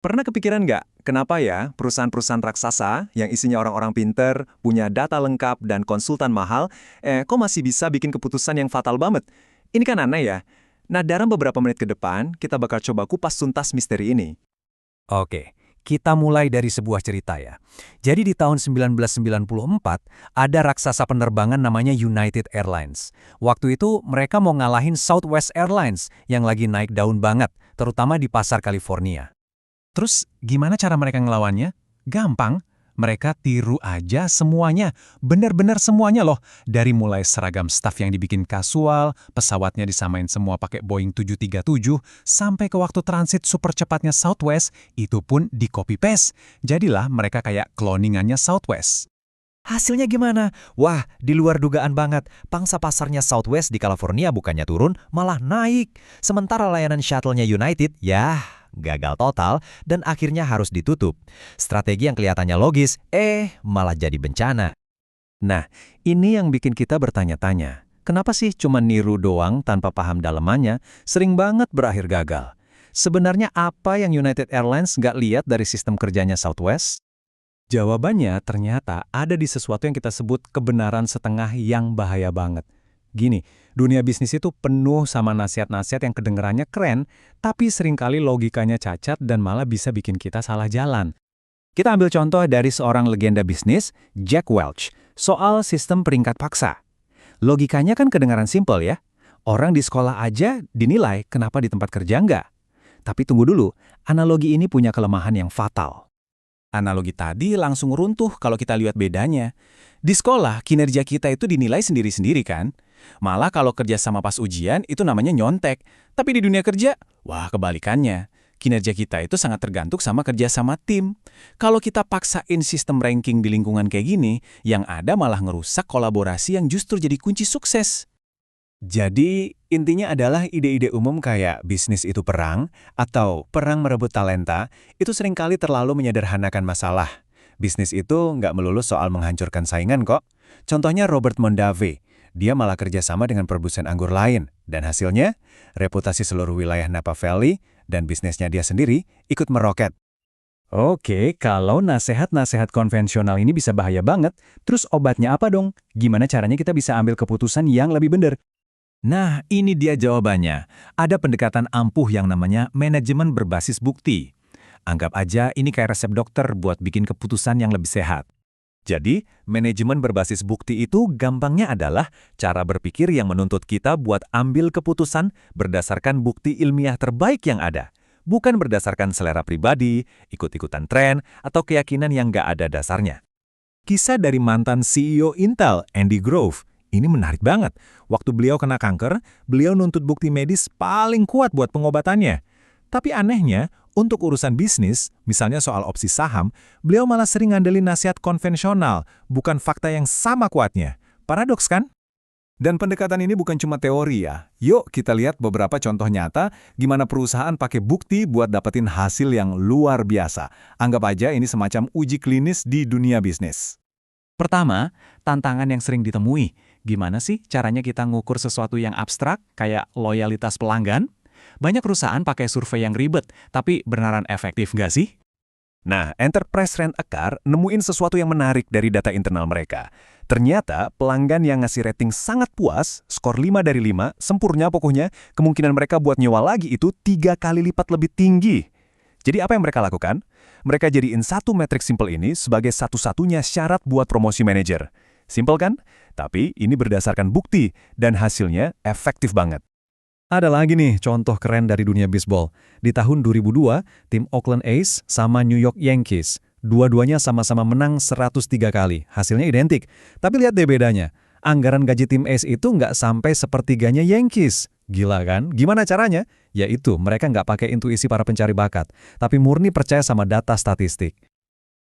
Pernah kepikiran nggak, kenapa ya perusahaan-perusahaan raksasa yang isinya orang-orang pinter, punya data lengkap, dan konsultan mahal, kok masih bisa bikin keputusan yang fatal banget? Ini kan aneh ya. Nah, dalam beberapa menit ke depan, kita bakal coba kupas tuntas misteri ini. Oke, kita mulai dari sebuah cerita ya. Jadi di tahun 1994, ada raksasa penerbangan namanya United Airlines. Waktu itu mereka mau ngalahin Southwest Airlines yang lagi naik daun banget, terutama di pasar California. Terus gimana cara mereka ngelawannya? Gampang. Mereka tiru aja semuanya. Bener-bener semuanya loh. Dari mulai seragam staf yang dibikin kasual, pesawatnya disamain semua pakai Boeing 737, sampai ke waktu transit super cepatnya Southwest, itu pun di copy-paste. Jadilah mereka kayak cloningannya Southwest. Hasilnya gimana? Wah, di luar dugaan banget. Pangsa pasarnya Southwest di California bukannya turun, malah naik. Sementara layanan shuttle-nya United, ya gagal total dan akhirnya harus ditutup. Strategi yang kelihatannya logis, malah jadi bencana. Nah, ini yang bikin kita bertanya-tanya. Kenapa sih cuma niru doang tanpa paham dalemannya, sering banget berakhir gagal? Sebenarnya apa yang United Airlines nggak lihat dari sistem kerjanya Southwest? Jawabannya ternyata ada di sesuatu yang kita sebut kebenaran setengah yang bahaya banget. Gini, dunia bisnis itu penuh sama nasihat-nasihat yang kedengerannya keren, tapi seringkali logikanya cacat dan malah bisa bikin kita salah jalan. Kita ambil contoh dari seorang legenda bisnis, Jack Welch, soal sistem peringkat paksa. Logikanya kan kedengaran simpel ya. Orang di sekolah aja dinilai, kenapa di tempat kerja enggak? Tapi tunggu dulu, analogi ini punya kelemahan yang fatal. Analogi tadi langsung runtuh kalau kita lihat bedanya. Di sekolah, kinerja kita itu dinilai sendiri-sendiri kan? Malah kalau kerja sama pas ujian, itu namanya nyontek. Tapi di dunia kerja, wah kebalikannya. Kinerja kita itu sangat tergantung sama kerja sama tim. Kalau kita paksain sistem ranking di lingkungan kayak gini, yang ada malah ngerusak kolaborasi yang justru jadi kunci sukses. Jadi, intinya adalah ide-ide umum kayak bisnis itu perang, atau perang merebut talenta, itu seringkali terlalu menyederhanakan masalah. Bisnis itu nggak melulu soal menghancurkan saingan kok. Contohnya Robert Mondavi, dia malah kerjasama dengan produsen anggur lain, dan hasilnya, reputasi seluruh wilayah Napa Valley dan bisnisnya dia sendiri ikut meroket. Oke, kalau nasihat-nasihat konvensional ini bisa bahaya banget, terus obatnya apa dong? Gimana caranya kita bisa ambil keputusan yang lebih benar? Nah, ini dia jawabannya. Ada pendekatan ampuh yang namanya manajemen berbasis bukti. Anggap aja ini kayak resep dokter buat bikin keputusan yang lebih sehat. Jadi, manajemen berbasis bukti itu gampangnya adalah cara berpikir yang menuntut kita buat ambil keputusan berdasarkan bukti ilmiah terbaik yang ada. Bukan berdasarkan selera pribadi, ikut-ikutan tren, atau keyakinan yang nggak ada dasarnya. Kisah dari mantan CEO Intel, Andy Grove, ini menarik banget. Waktu beliau kena kanker, beliau nuntut bukti medis paling kuat buat pengobatannya. Tapi anehnya, untuk urusan bisnis, misalnya soal opsi saham, beliau malah sering ngandelin nasihat konvensional, bukan fakta yang sama kuatnya. Paradoks kan? Dan pendekatan ini bukan cuma teori ya. Yuk kita lihat beberapa contoh nyata gimana perusahaan pakai bukti buat dapetin hasil yang luar biasa. Anggap aja ini semacam uji klinis di dunia bisnis. Pertama, tantangan yang sering ditemui. Gimana sih caranya kita ngukur sesuatu yang abstrak, kayak loyalitas pelanggan? Banyak perusahaan pakai survei yang ribet, tapi beneran efektif nggak sih? Nah, Enterprise Rent-A-Car nemuin sesuatu yang menarik dari data internal mereka. Ternyata pelanggan yang ngasih rating sangat puas, skor 5 dari 5, sempurna pokoknya, kemungkinan mereka buat nyewa lagi itu 3 kali lipat lebih tinggi. Jadi apa yang mereka lakukan? Mereka jadiin satu metrik simpel ini sebagai satu-satunya syarat buat promosi manajer. Simpel kan? Tapi ini berdasarkan bukti, dan hasilnya efektif banget. Ada lagi nih contoh keren dari dunia bisbol. Di tahun 2002, tim Oakland A's sama New York Yankees. Dua-duanya sama-sama menang 103 kali. Hasilnya identik. Tapi lihat deh bedanya. Anggaran gaji tim A's itu nggak sampai sepertiganya Yankees. Gila kan? Gimana caranya? Yaitu mereka nggak pakai intuisi para pencari bakat, tapi murni percaya sama data statistik.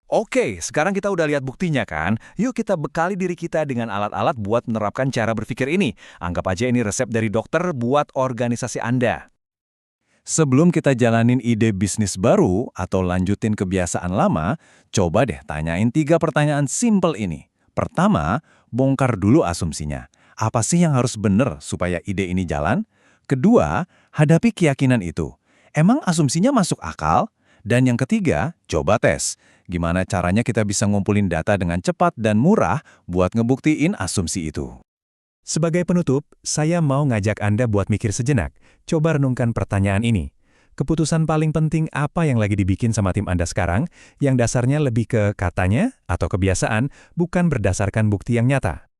Oke, sekarang kita udah lihat buktinya kan? Yuk kita bekali diri kita dengan alat-alat buat menerapkan cara berpikir ini. Anggap aja ini resep dari dokter buat organisasi Anda. Sebelum kita jalanin ide bisnis baru atau lanjutin kebiasaan lama, coba deh tanyain 3 pertanyaan simpel ini. Pertama, bongkar dulu asumsinya. Apa sih yang harus benar supaya ide ini jalan? Kedua, hadapi keyakinan itu. Emang asumsinya masuk akal? Dan yang ketiga, coba tes. Gimana caranya kita bisa ngumpulin data dengan cepat dan murah buat ngebuktiin asumsi itu. Sebagai penutup, saya mau ngajak Anda buat mikir sejenak. Coba renungkan pertanyaan ini. Keputusan paling penting apa yang lagi dibikin sama tim Anda sekarang, yang dasarnya lebih ke katanya atau kebiasaan, bukan berdasarkan bukti yang nyata?